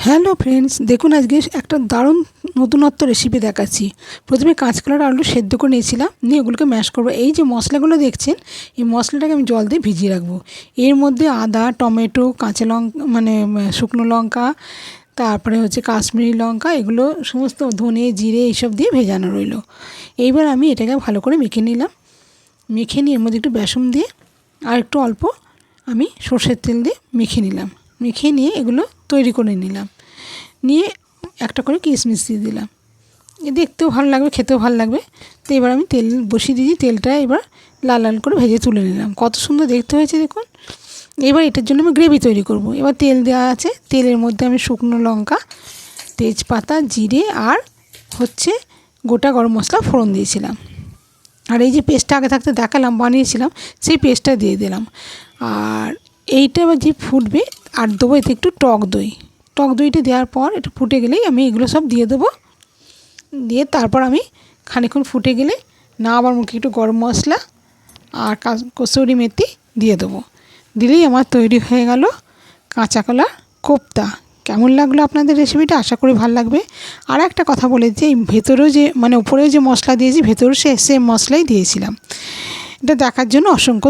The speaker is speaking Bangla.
হ্যালো ফ্রেন্ডস, দেখুন আজকে একটা দারুণ নতুনত্ব রেসিপি দেখাচ্ছি। প্রথমে কাঁচকলার আলু সেদ্ধ করে নিয়েছিলাম, নিয়ে ওগুলোকে ম্যাশ করবো। এই যে মশলাগুলো দেখছেন, এই মশলাটাকে আমি জল দিয়ে ভিজিয়ে রাখবো। এর মধ্যে আদা, টমেটো, কাঁচা লঙ্কা মানে শুকনো লঙ্কা, তারপরে হচ্ছে কাশ্মীরি লঙ্কা, এগুলো সমস্ত ধনে জিরে এইসব দিয়ে ভেজানো রইলো। এইবার আমি এটাকে ভালো করে মেখে নিলাম। মেখে নিয়ে এর মধ্যে একটু বেসন দিয়ে আর একটু অল্প আমি সর্ষের তেল দিয়ে মেখে নিলাম। মেখে নিয়ে এগুলো তৈরি করে নিলাম। নিয়ে একটা করে কিশমিশ দিয়ে দিলাম। দেখতেও ভালো লাগবে, খেতেও ভালো লাগবে। তো এবার আমি তেল বসিয়ে দিয়েছি, তেলটা এবার লাল লাল করে ভেজে তুলে নিলাম। কত সুন্দর দেখতে হয়েছে দেখুন। এবার এটার জন্য আমি গ্রেভি তৈরি করব। এবার তেল দেওয়া আছে, তেলের মধ্যে আমি শুকনো লঙ্কা, তেজপাতা, জিরে আর হচ্ছে গোটা গরম মশলা ফোড়ন দিয়েছিলাম। আর এই যে পেস্টটা আগে থাকতে দেখালাম বানিয়েছিলাম, সেই পেস্টটা দিয়ে দিলাম। আর এইটা এবার যে ফুটবে আর দেবো এতে একটু টক দই। টক দইটা দেওয়ার পর এটা ফুটে গেলেই আমি এগুলো সব দিয়ে দেবো। দিয়ে তারপর আমি খানিকক্ষণ ফুটে গেলে আবার মুখে একটু গরম মশলা আর কসুরি মেথি দিয়ে দেবো। দিলেই আমার তৈরি হয়ে গেল কাঁচা কলার কোপ্তা। কেমন লাগলো আপনাদের রেসিপিটা? আশা করি ভালো লাগবে। আর একটা কথা বলে যে ভেতরেও যে উপরেও যে মশলা দিয়েছি, ভেতরেও সেম মশলাই দিয়েছিলাম। এটা দেখার জন্য অসংখ্য